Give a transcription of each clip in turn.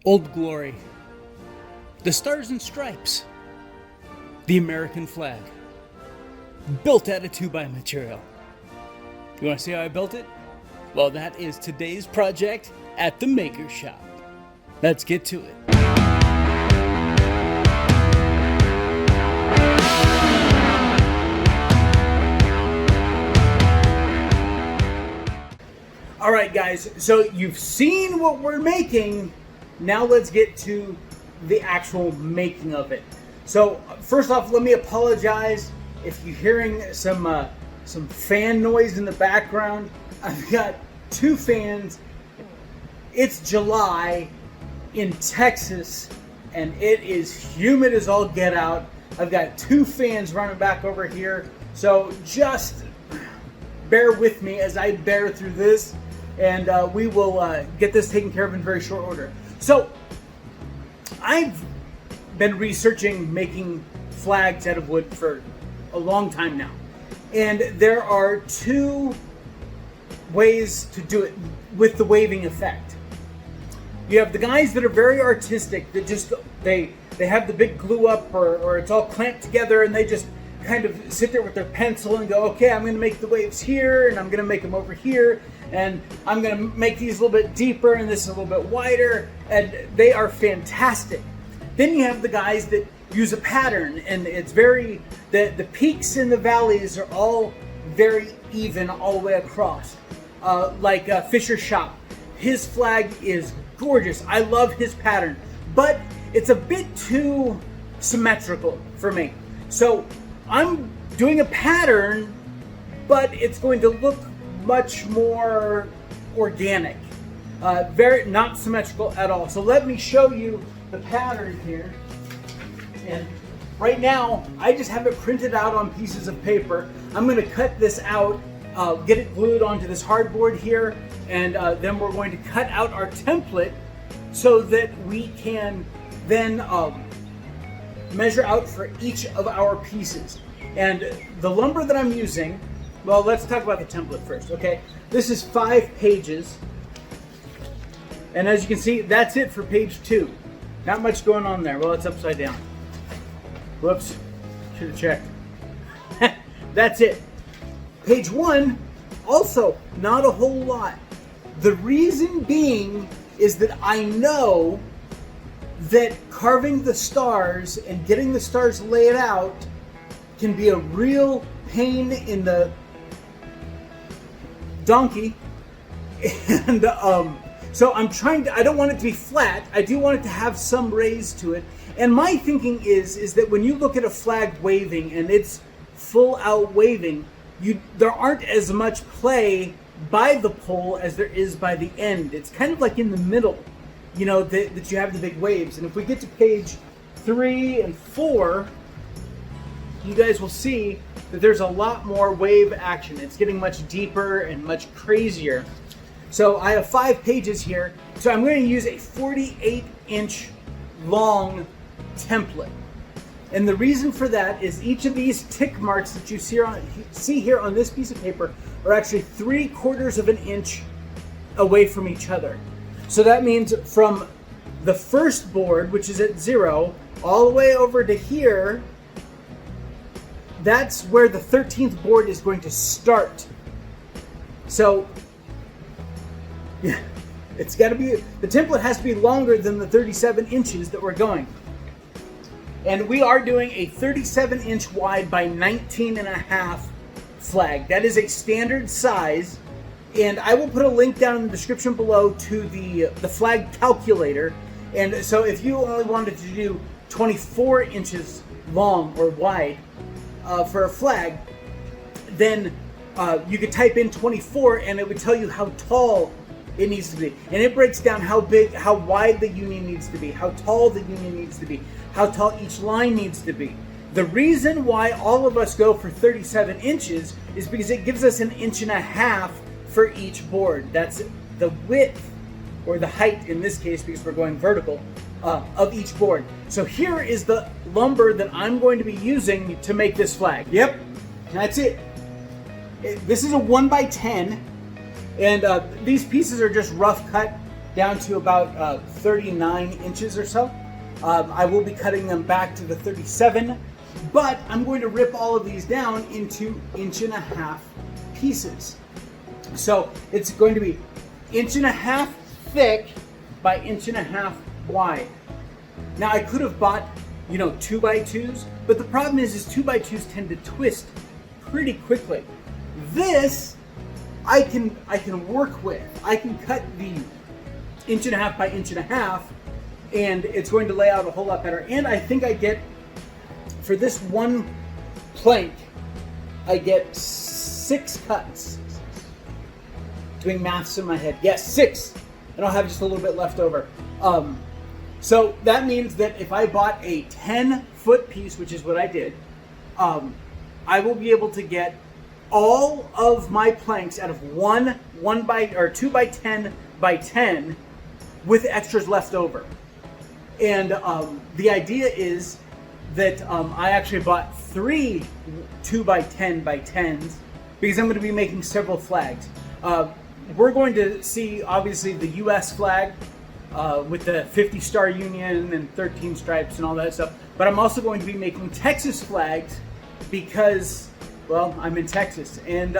Old Glory, the Stars and Stripes, the American flag, built out of 2x material. You want to see how I built it? Well, that is today's project at the Maker Shop. Let's get to it. Alright guys, so you've seen what we're making. Now let's get to the actual making of it. So first off, let me apologize if you're hearing some fan noise in the background. I've got two fans. It's July in Texas and it is humid as all get out. I've got two fans running back over here, so just bear with me as I bear through this, and we will get this taken care of in very short order. So I've been researching making flags out of wood for a long time now, and there are two ways to do it with the waving effect. You have the guys that are very artistic, that just they have the big glue up or it's all clamped together, and they just kind of sit there with their pencil and go, okay, I'm going to make the waves here, and I'm going to make them over here, and I'm going to make these a little bit deeper and this a little bit wider, and they are fantastic. Then you have the guys that use a pattern, and it's very, the peaks and the valleys are all very even all the way across. Like Fisher Shop, his flag is gorgeous. I love his pattern, but it's a bit too symmetrical for me. So I'm doing a pattern, but it's going to look much more organic, very not symmetrical at all. So let me show you the pattern here. And right now I just have it printed out on pieces of paper. I'm going to cut this out, get it glued onto this hardboard here, and then we're going to cut out our template so that we can then measure out for each of our pieces. And the lumber that I'm using, well, let's talk about the template first, okay? This is 5 pages, and as you can see, that's it for page 2. Not much going on there. Well, it's upside down. Whoops, should have checked. That's it. Page 1, also not a whole lot. The reason being is that I know that carving the stars and getting the stars laid out can be a real pain in the donkey, and so I'm trying to, I don't want it to be flat. I do want it to have some raise to it. And my thinking is that when you look at a flag waving and it's full out waving, there aren't as much play by the pole as there is by the end. It's kind of like in the middle, you know, that you have the big waves. And if we get to page 3 and 4, you guys will see that there's a lot more wave action. It's getting much deeper and much crazier. So I have 5 pages here. So I'm going to use a 48-inch long template. And the reason for that is each of these tick marks that you see here on this piece of paper are actually 3/4 of an inch away from each other. So that means from the first board, which is at 0, all the way over to here, that's where the 13th board is going to start. So yeah, it's got to be, the template has to be longer than the 37 inches that we're going. And we are doing a 37-inch wide by 19.5 flag. That is a standard size, and I will put a link down in the description below to the flag calculator. And so if you only wanted to do 24 inches long or wide for a flag, then you could type in 24 and it would tell you how tall it needs to be. And it breaks down how big, how wide the union needs to be, how tall the union needs to be, how tall each line needs to be. The reason why all of us go for 37 inches is because it gives us 1.5 inches for each board. That's the width, or the height in this case, because we're going vertical, of each board. So here is the lumber that I'm going to be using to make this flag. Yep, that's it. This is a 1x10, and these pieces are just rough cut down to about 39 inches or so. I will be cutting them back to the 37, but I'm going to rip all of these down into 1.5 inch pieces. So it's going to be 1.5 inch thick by 1.5 inch wide. Now I could have bought, 2x2s, but the problem is 2x2s tend to twist pretty quickly. This I can work with. I can cut the 1.5 inch by 1.5 inch, and it's going to lay out a whole lot better. And I think I get, for this one plank, I get 6 cuts. Doing maths in my head. Yes, 6. And I'll have just a little bit left over. So that means that if I bought a 10-foot piece, which is what I did, I will be able to get all of my planks out of 2 by 10 by 10 with extras left over. And the idea is that I actually bought 3 2 by 10 by 10s because I'm going to be making several flags. We're going to see, obviously, the U.S. flag with the 50-star Union and 13 stripes and all that stuff. But I'm also going to be making Texas flags because, well, I'm in Texas. And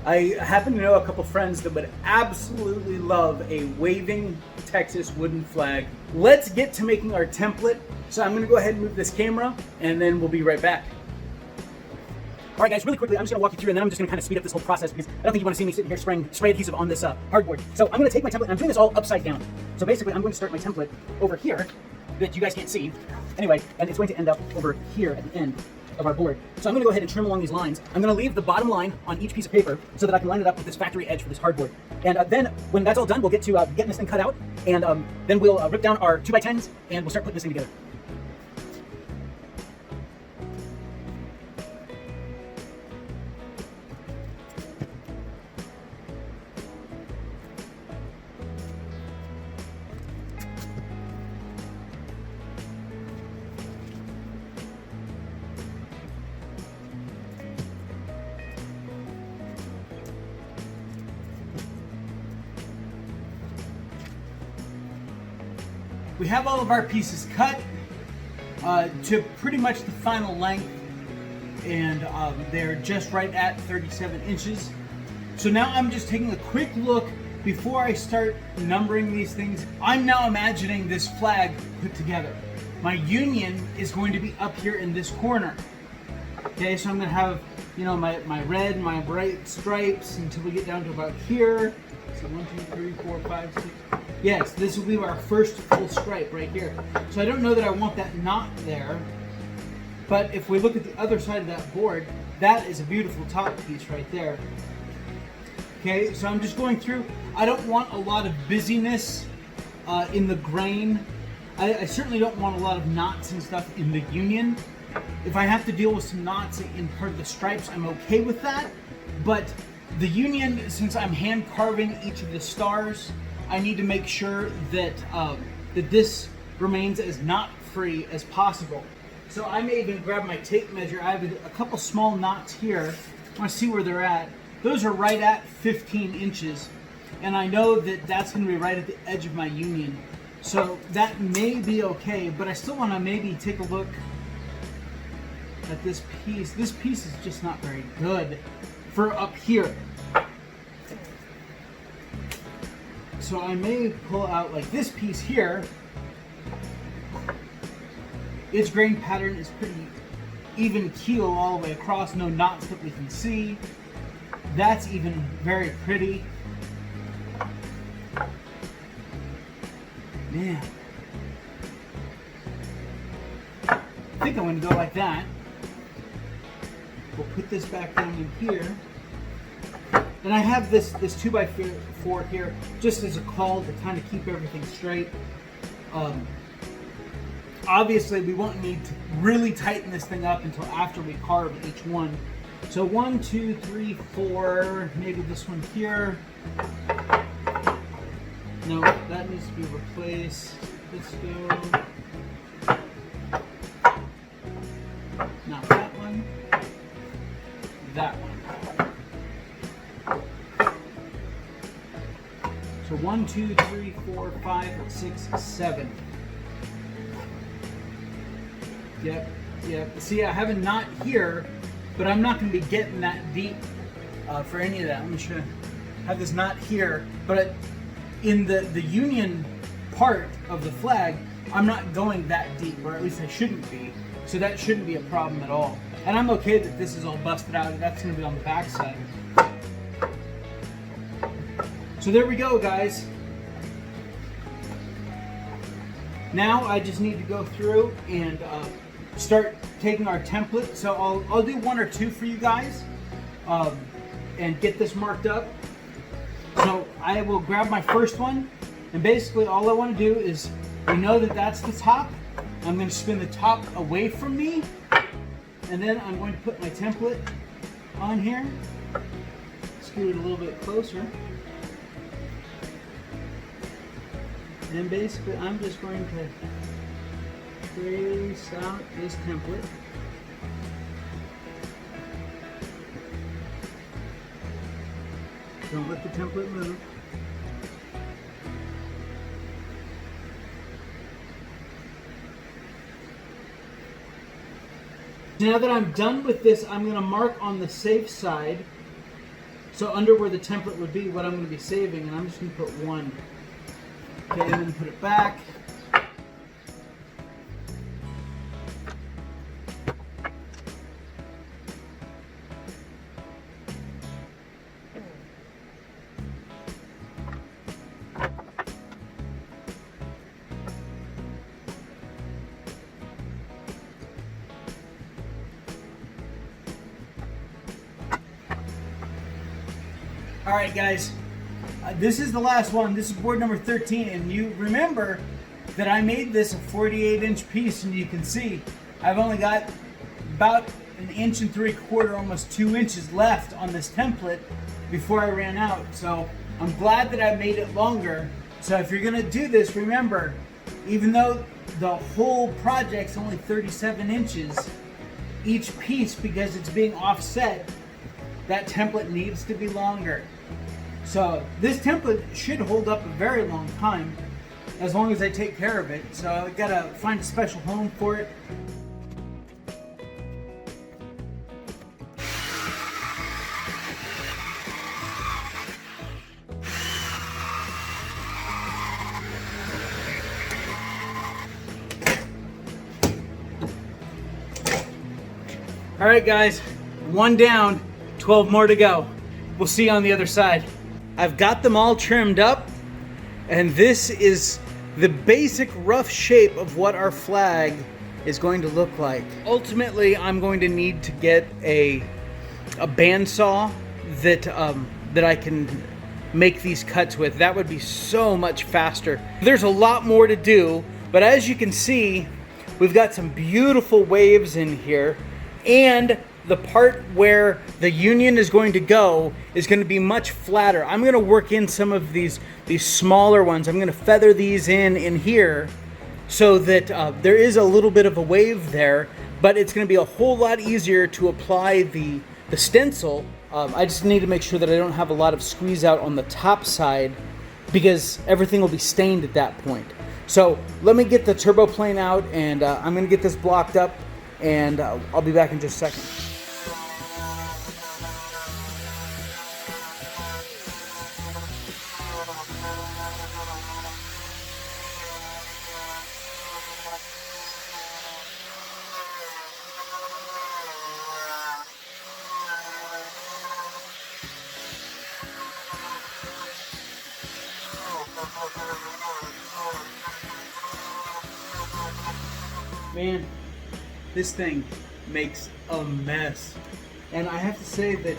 I happen to know a couple friends that would absolutely love a waving Texas wooden flag. Let's get to making our template. So I'm going to go ahead and move this camera, and then we'll be right back. All right, guys, really quickly, I'm just going to walk you through, and then I'm just going to kind of speed up this whole process because I don't think you want to see me sitting here spraying spray adhesive on this hardboard. So I'm going to take my template, and I'm doing this all upside down. So basically, I'm going to start my template over here that you guys can't see. Anyway, and it's going to end up over here at the end of our board. So I'm going to go ahead and trim along these lines. I'm going to leave the bottom line on each piece of paper so that I can line it up with this factory edge for this hardboard. And then when that's all done, we'll get to getting this thing cut out, and then we'll rip down our 2 by 10s, and we'll start putting this thing together. We have all of our pieces cut to pretty much the final length, and they're just right at 37 inches. So now I'm just taking a quick look before I start numbering these things. I'm now imagining this flag put together. My Union is going to be up here in this corner. Okay, so I'm going to have, my red, my bright stripes until we get down to about here. So 1, 2, 3, 4, 5, 6. Yes, this will be our first full stripe right here. So I don't know that I want that knot there, but if we look at the other side of that board, that is a beautiful top piece right there. Okay, so I'm just going through. I don't want a lot of busyness in the grain. I certainly don't want a lot of knots and stuff in the Union. If I have to deal with some knots in part of the stripes, I'm okay with that. But the Union, since I'm hand carving each of the stars, I need to make sure that that this remains as knot-free as possible. So I may even grab my tape measure. I have a couple small knots here. I want to see where they're at. Those are right at 15 inches. And I know that that's going to be right at the edge of my Union. So that may be okay, but I still want to maybe take a look at this piece. This piece is just not very good for up here. So I may pull out like this piece here. Its grain pattern is pretty even keel all the way across, no knots that we can see. That's even very pretty. Man. I think I'm going to go like that. We'll put this back down in here. And I have this 2x4 here just as a call to kind of keep everything straight. Obviously, we won't need to really tighten this thing up until after we carve each one. So 1, 2, 3, 4, maybe this one here. No, that needs to be replaced. Let's go. Not that one. That one. So 1, 2, 3, 4, 5, 6, 7. Yep. See, I have a knot here, but I'm not going to be getting that deep for any of that. Let me show you. I have this knot here, but in the union part of the flag, I'm not going that deep, or at least I shouldn't be. So that shouldn't be a problem at all. And I'm okay that this is all busted out. That's going to be on the back side. So there we go, guys. Now I just need to go through and start taking our template. So I'll do 1 or 2 for you guys and get this marked up. So I will grab my first one, and basically all I want to do is, we know that that's the top. I'm going to spin the top away from me, and then I'm going to put my template on here. Scoot it a little bit closer. And basically I'm just going to trace out this template. Don't let the template move. Now that I'm done with this, I'm going to mark on the safe side. So under where the template would be, what I'm going to be saving, and I'm just going to put 1. Okay, and then put it back. All right, guys. This is the last one. This is board number 13, and you remember that I made this a 48-inch piece, and you can see I've only got about 1 3/4 inches, almost 2 inches left on this template before I ran out. So I'm glad that I made it longer. So if you're gonna do this, remember, even though the whole project's only 37 inches, each piece, because it's being offset, that template needs to be longer. So this template should hold up a very long time, as long as I take care of it. So I gotta find a special home for it. All right, guys, 1 down, 12 more to go. We'll see you on the other side. I've got them all trimmed up, and this is the basic rough shape of what our flag is going to look like. Ultimately, I'm going to need to get a bandsaw that I can make these cuts with. That would be so much faster. There's a lot more to do, but as you can see, we've got some beautiful waves in here, and the part where the union is going to go is going to be much flatter. I'm going to work in some of these smaller ones. I'm going to feather these in here so that there is a little bit of a wave there, but it's going to be a whole lot easier to apply the stencil. I just need to make sure that I don't have a lot of squeeze out on the top side, because everything will be stained at that point. So let me get the turbo plane out, and I'm going to get this blocked up, and I'll be back in just a second. Man, this thing makes a mess, and I have to say that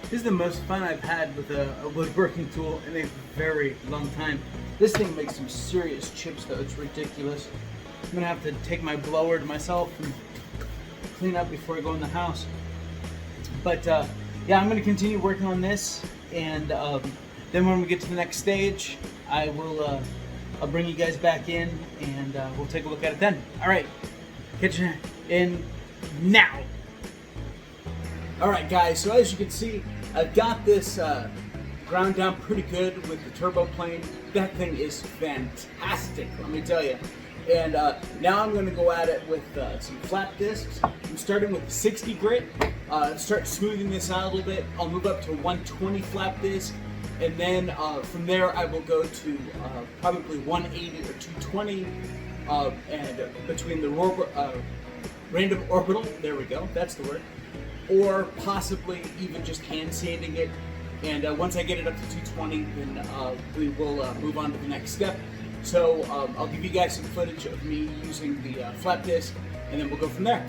this is the most fun I've had with a woodworking tool in a very long time. This thing makes some serious chips though. It's ridiculous. I'm gonna have to take my blower to myself and clean up before I go in the house. But yeah, I'm gonna continue working on this, and then when we get to the next stage, I will I'll bring you guys back in, and we'll take a look at it then. All right, catch you in now. All right, guys, so as you can see, I've got this ground down pretty good with the turbo plane. That thing is fantastic, let me tell you. And now I'm going to go at it with some flat discs. I'm starting with 60 grit. Start smoothing this out a little bit. I'll move up to 120 flat disc, and then from there I will go to probably 180 or 220, and between the random orbital, there we go, that's the word, or possibly even just hand sanding it. And once I get it up to 220, then we will move on to the next step. So I'll give you guys some footage of me using the flat disc, and then we'll go from there.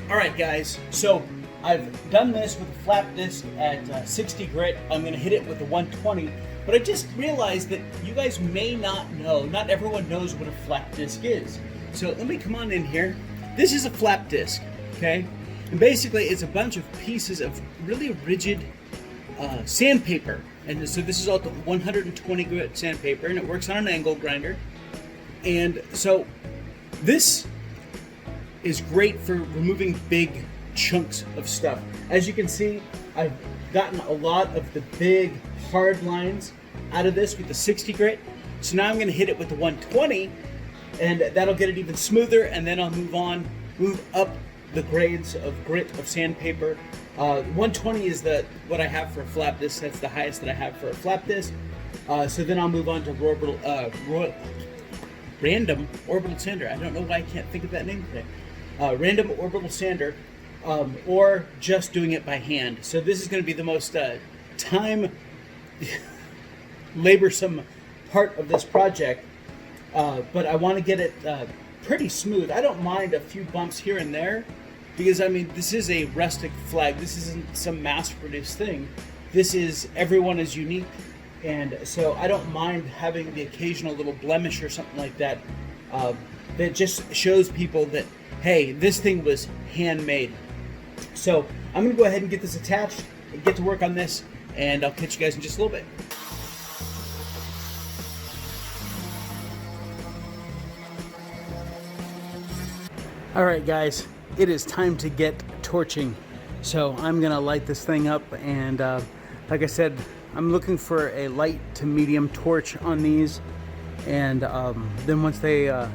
Alright guys, so I've done this with a flat disc at 60 grit. I'm going to hit it with the 120, but I just realized that you guys may not know, not everyone knows what a flat disc is. So let me come on in here. This is a flat disc, okay? And basically it's a bunch of pieces of really rigid sandpaper. And so this is all the 120 grit sandpaper, and it works on an angle grinder. And so this is great for removing big chunks of stuff. As you can see, I've gotten a lot of the big hard lines out of this with the 60 grit. So now I'm going to hit it with the 120, and that'll get it even smoother, and then I'll move up the grades of grit of sandpaper. 120 is what I have for a flat disc. That's the highest that I have for a flat disc. So then I'll move on to random orbital sander. I don't know why I can't think of that name today. Random orbital sander, or just doing it by hand. So this is going to be the most time laborsome part of this project, but I want to get it pretty smooth. I don't mind a few bumps here and there, because I mean, this is a rustic flag. This isn't some mass-produced thing. This is, everyone is unique, and so I don't mind having the occasional little blemish or something like that. That just shows people that, hey, this thing was handmade. So I'm gonna go ahead and get this attached and get to work on this, and I'll catch you guys in just a little bit. All right, guys, it is time to get torching. So I'm gonna light this thing up, and like I said, I'm looking for a light to medium torch on these, and then once they are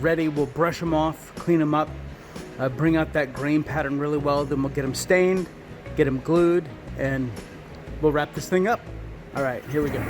ready, we'll brush them off, clean them up, bring out that grain pattern really well, then we'll get them stained, get them glued, and we'll wrap this thing up. All right, here we go.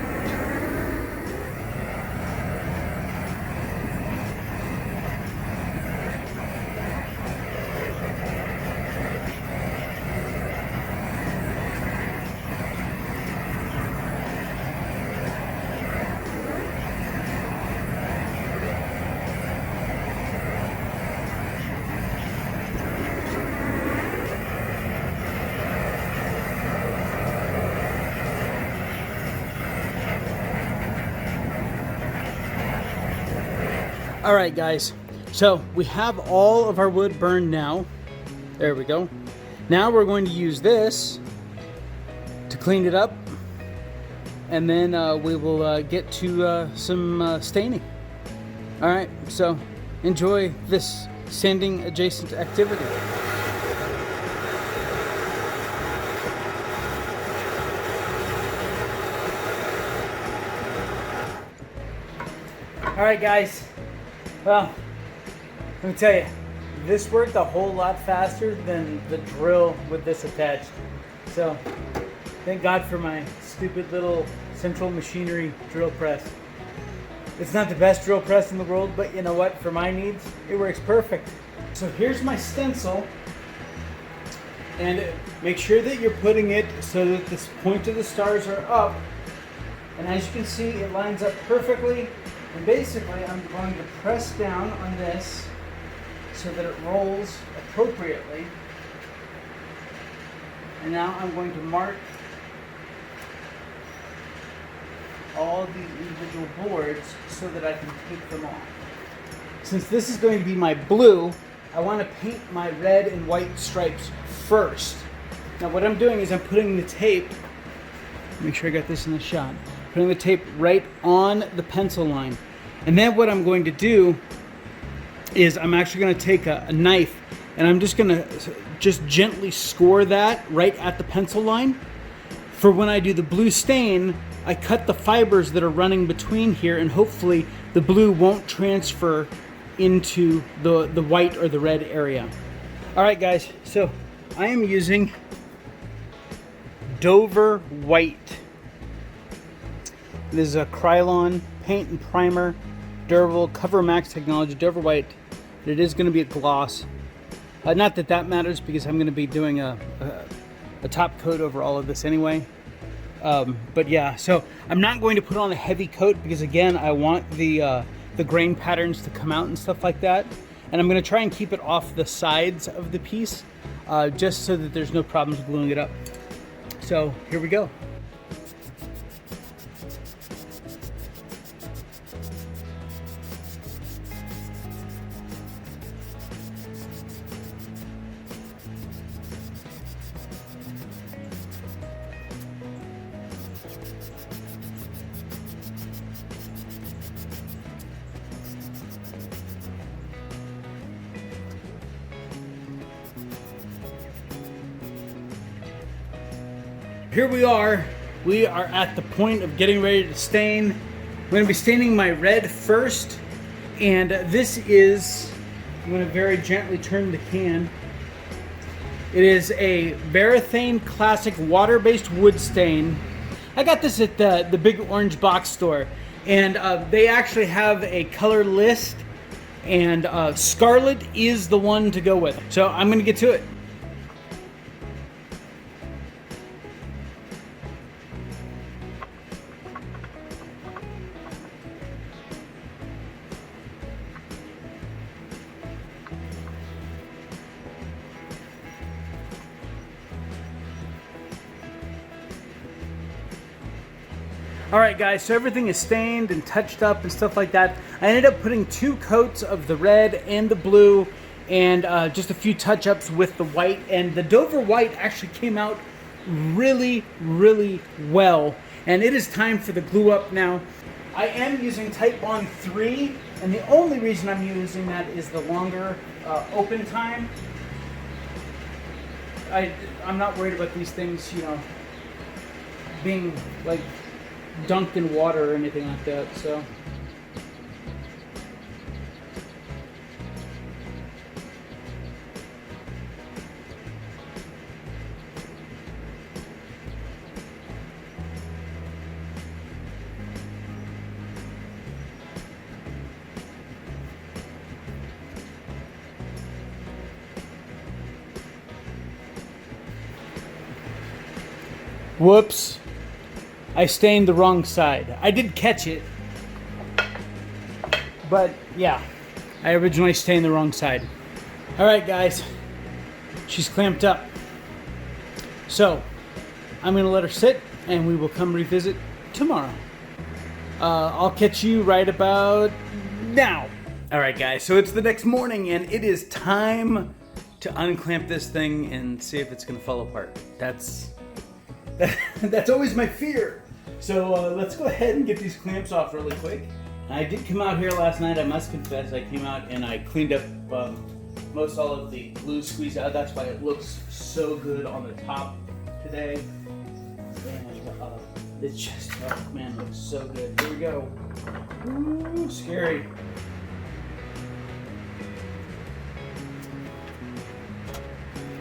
All right, guys, so we have all of our wood burned now. There we go. Now we're going to use this to clean it up, and then we will get to some staining. All right, so enjoy this sanding adjacent activity. All right, guys. Well, let me tell you, this worked a whole lot faster than the drill with this attached. So, thank God for my stupid little central machinery drill press. It's not the best drill press in the world, but you know what? For my needs, it works perfect. So here's my stencil, and make sure that you're putting it so that the point of the stars are up. And as you can see, it lines up perfectly. And basically, I'm going to press down on this so that it rolls appropriately. And now I'm going to mark all the individual boards so that I can take them off. Since this is going to be my blue, I want to paint my red and white stripes first. Now what I'm doing is I'm putting the tape, make sure I got this in the shot, putting the tape right on the pencil line. And then what I'm going to do is I'm actually going to take a knife and I'm just going to just gently score that right at the pencil line. For when I do the blue stain, I cut the fibers that are running between here, and hopefully the blue won't transfer into the white or the red area. All right, guys, so I am using Dover White. This is a Krylon paint and primer, durable, Cover Max technology, Dover White. It is going to be a gloss. Not that that matters, because I'm going to be doing a top coat over all of this anyway. But yeah, so I'm not going to put on a heavy coat because, again, I want the grain patterns to come out and stuff like that. And I'm going to try and keep it off the sides of the piece, just so that there's no problems gluing it up. So here we go. Here we are. We are at the point of getting ready to stain. I'm going to be staining my red first, and this is, I'm going to very gently turn the can. It is a Varathane Classic water-based wood stain. I got this at the big orange box store, and they actually have a color list, and Scarlet is the one to go with. So I'm going to get to it. Alright guys, so everything is stained and touched up and stuff like that. I ended up putting 2 coats of the red and the blue, and just a few touch-ups with the white. And the Dover White actually came out really, really well. And it is time for the glue up now. I am using Type Bond 3, and the only reason I'm using that is the longer open time. I'm not worried about these things, you know, being like dunked in water or anything like that, so. Whoops. I stained the wrong side. I did catch it, but yeah, I originally stained the wrong side. All right, guys, she's clamped up. So I'm gonna let her sit, and we will come revisit tomorrow. I'll catch you right about now. All right, guys, so it's the next morning, and it is time to unclamp this thing and see if it's gonna fall apart. That's always my fear. So let's go ahead and get these clamps off really quick. I did come out here last night, I must confess. I came out and I cleaned up most all of the glue squeezed out. That's why it looks so good on the top today. And it's just, oh man, it looks so good. Here we go. Ooh, scary.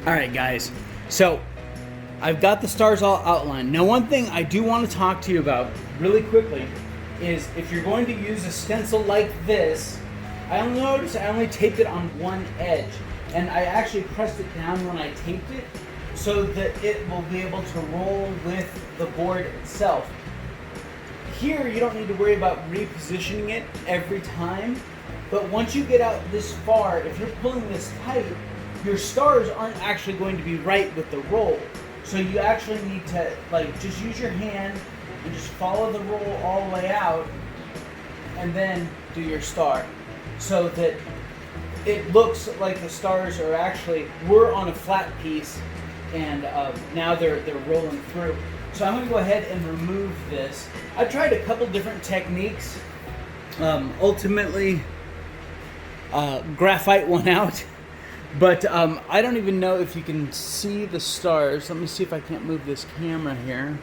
All right, guys. So I've got the stars all outlined. Now, one thing I do want to talk to you about really quickly is if you're going to use a stencil like this, I only taped it on one edge, and I actually pressed it down when I taped it so that it will be able to roll with the board itself. Here, you don't need to worry about repositioning it every time, but once you get out this far, if you're pulling this tight, your stars aren't actually going to be right with the roll. So you actually need to just use your hand and just follow the roll all the way out, and then do your star, so that it looks like the stars were on a flat piece, and now they're rolling through. So I'm going to go ahead and remove this. I've tried a couple different techniques. Ultimately, graphite one out. But I don't even know if you can see the stars. Let me see if I can't move this camera here.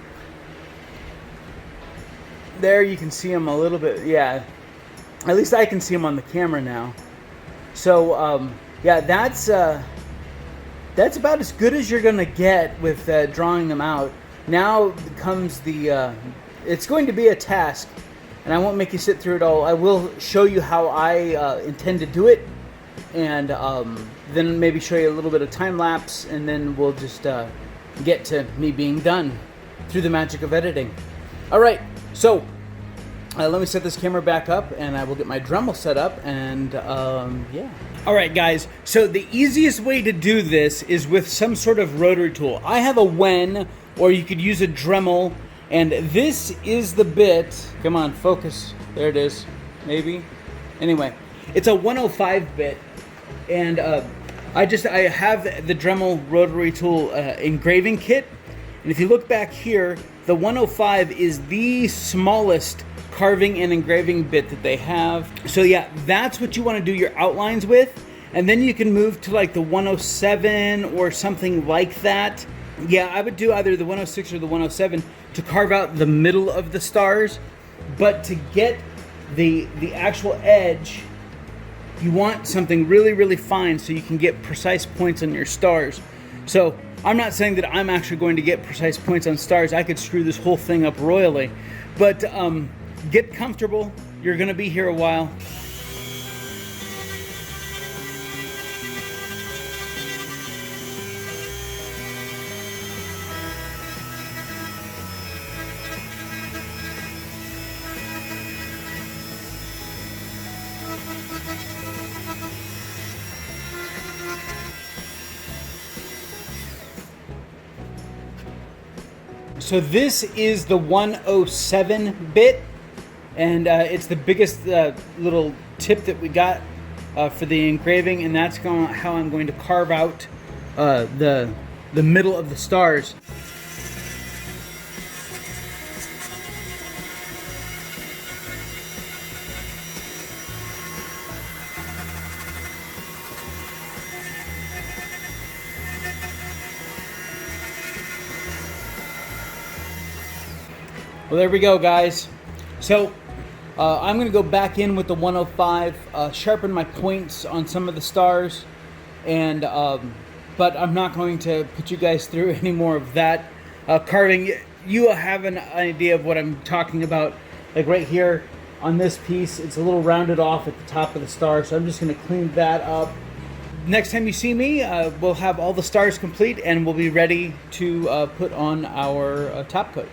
There you can see them a little bit. Yeah, at least I can see them on the camera now. So yeah, that's about as good as you're gonna get with drawing them out. Now comes the it's going to be a task, and I won't make you sit through it all. I will show you how I intend to do it, and then maybe show you a little bit of time lapse, and then we'll just get to me being done through the magic of editing. All right, so let me set this camera back up, and I will get my Dremel set up, and yeah. All right, guys, so the easiest way to do this is with some sort of rotary tool. I have a Wen, or you could use a Dremel, and this is the bit. Come on, focus. There it is, maybe. Anyway, it's a 105 bit, and I have the Dremel rotary tool engraving kit, and if you look back here, the 105 is the smallest carving and engraving bit that they have. So yeah, that's what you want to do your outlines with, and then you can move to like the 107 or something like that. Yeah, I would do either the 106 or the 107 to carve out the middle of the stars, but to get the actual edge, you want something really, really fine so you can get precise points on your stars. So I'm not saying that I'm actually going to get precise points on stars. I could screw this whole thing up royally, but get comfortable. You're going to be here a while. So this is the 107 bit, and it's the biggest little tip that we got for the engraving, and that's how I'm going to carve out the middle of the stars. Well, there we go, guys. So I'm going to go back in with the 105, sharpen my points on some of the stars, and but I'm not going to put you guys through any more of that carving. You have an idea of what I'm talking about. Like right here on this piece, it's a little rounded off at the top of the star, so I'm just going to clean that up. Next time you see me, we'll have all the stars complete, and we'll be ready to put on our top coat.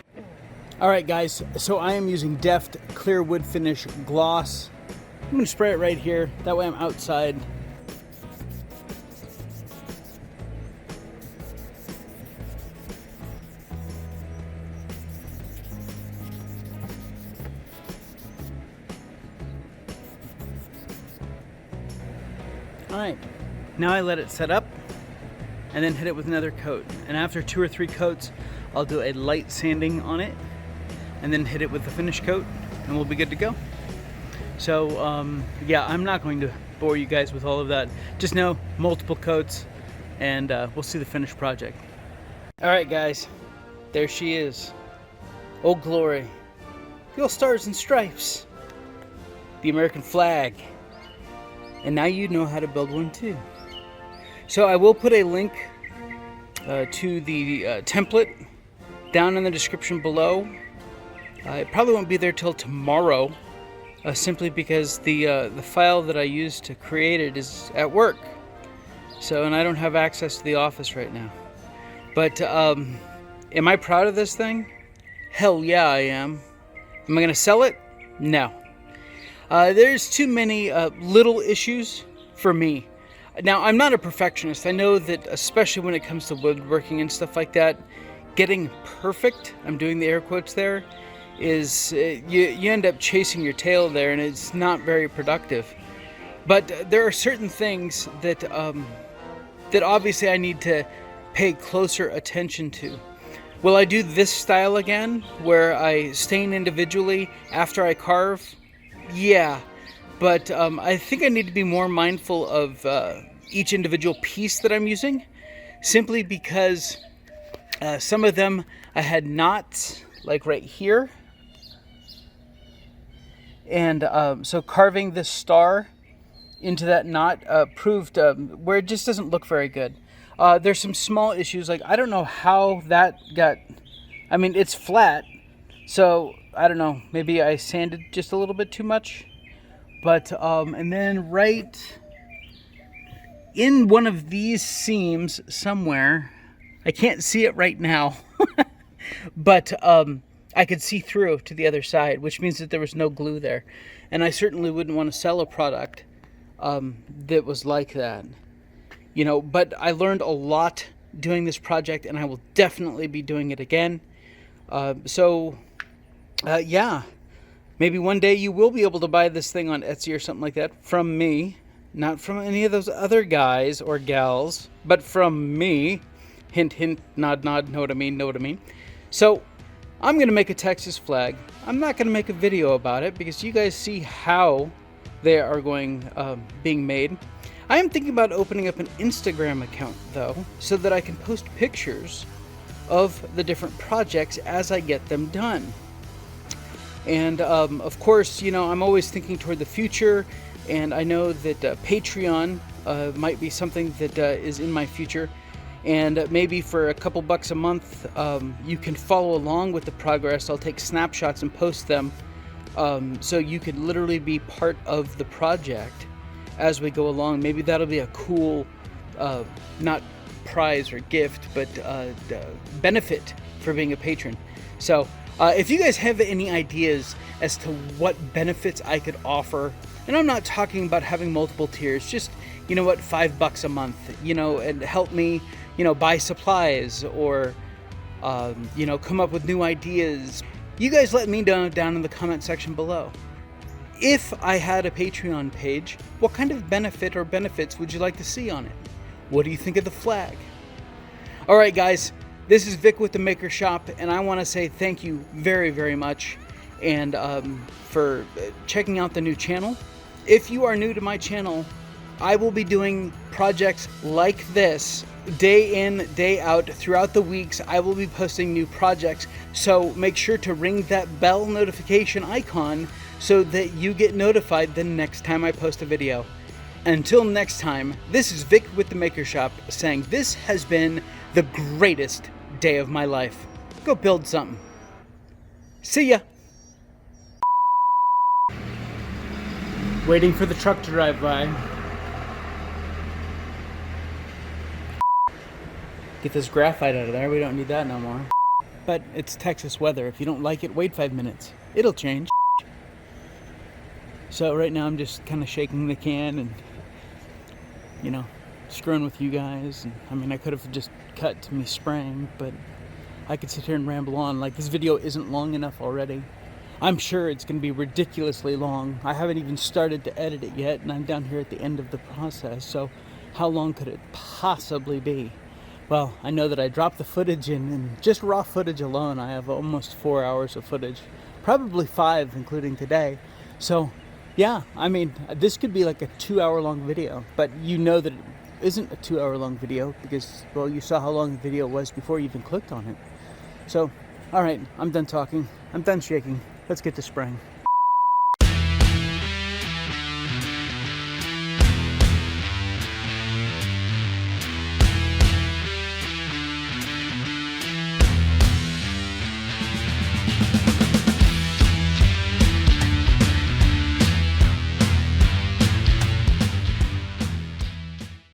Alright guys, so I am using Deft Clear Wood Finish Gloss. I'm going to spray it right here, that way I'm outside. Alright, now I let it set up and then hit it with another coat. And after 2 or 3 coats, I'll do a light sanding on it, and then hit it with the finish coat, and we'll be good to go. So yeah, I'm not going to bore you guys with all of that. Just know multiple coats, and we'll see the finished project. All right, guys, there she is. Old Glory, the old stars and stripes, the American flag, and now you know how to build one too. So I will put a link to the template down in the description below. It probably won't be there till tomorrow, simply because the file that I used to create it is at work. So, and I don't have access to the office right now. But am I proud of this thing? Hell yeah, I am. Am I going to sell it? No. There's too many little issues for me. Now, I'm not a perfectionist. I know that, especially when it comes to woodworking and stuff like that, getting perfect, I'm doing the air quotes there, is you end up chasing your tail there, and it's not very productive. But there are certain things that that obviously I need to pay closer attention to. Will I do this style again, where I stain individually after I carve? Yeah, but I think I need to be more mindful of each individual piece that I'm using, simply because some of them I had knots, like right here. And so carving this star into that knot proved where it just doesn't look very good. There's some small issues, like I don't know how that got, I mean, it's flat, so I don't know, maybe I sanded just a little bit too much. But, and then right in one of these seams somewhere, I can't see it right now, but I could see through to the other side, which means that there was no glue there. And I certainly wouldn't want to sell a product that was like that. You know, but I learned a lot doing this project, and I will definitely be doing it again. Yeah, maybe one day you will be able to buy this thing on Etsy or something like that from me. Not from any of those other guys or gals, but from me. Hint, hint, nod, nod, know what I mean, know what I mean. So, I'm going to make a Texas flag. I'm not going to make a video about it because you guys see how they are being made. I am thinking about opening up an Instagram account, though, so that I can post pictures of the different projects as I get them done. And, of course, you know, I'm always thinking toward the future, and I know that Patreon might be something that is in my future. And maybe for a couple bucks a month, you can follow along with the progress. I'll take snapshots and post them, so you could literally be part of the project as we go along. Maybe that'll be a cool, not prize or gift, but benefit for being a patron. So if you guys have any ideas as to what benefits I could offer, and I'm not talking about having multiple tiers, just, you know what, $5 a month, you know, and help me, you know, buy supplies or, you know, come up with new ideas. You guys let me know down in the comment section below. If I had a Patreon page, what kind of benefit or benefits would you like to see on it? What do you think of the flag? All right, guys, this is Vic with the Maker Shop, and I want to say thank you very, very much, and for checking out the new channel. If you are new to my channel, I will be doing projects like this day in, day out throughout the weeks. I will be posting new projects, so make sure to ring that bell notification icon so that you get notified the next time I post a video. Until next time, this is Vic with the Maker Shop saying this has been the greatest day of my life. Go build something. See ya. Waiting for the truck to drive by. Get this graphite out of there. We don't need that no more. But it's Texas weather. If you don't like it, wait 5 minutes. It'll change. So right now I'm just kind of shaking the can and, you know, screwing with you guys. And I mean, I could have just cut to me spraying, but I could sit here and ramble on. Like, this video isn't long enough already. I'm sure it's going to be ridiculously long. I haven't even started to edit it yet, and I'm down here at the end of the process. So how long could it possibly be? Well, I know that I dropped the footage in, and just raw footage alone, I have almost 4 hours of footage. Probably 5, including today. So, yeah, I mean, this could be like a 2-hour-long video, but you know that it isn't a 2-hour-long video because, well, you saw how long the video was before you even clicked on it. So, all right, I'm done talking. I'm done shaking. Let's get to spraying.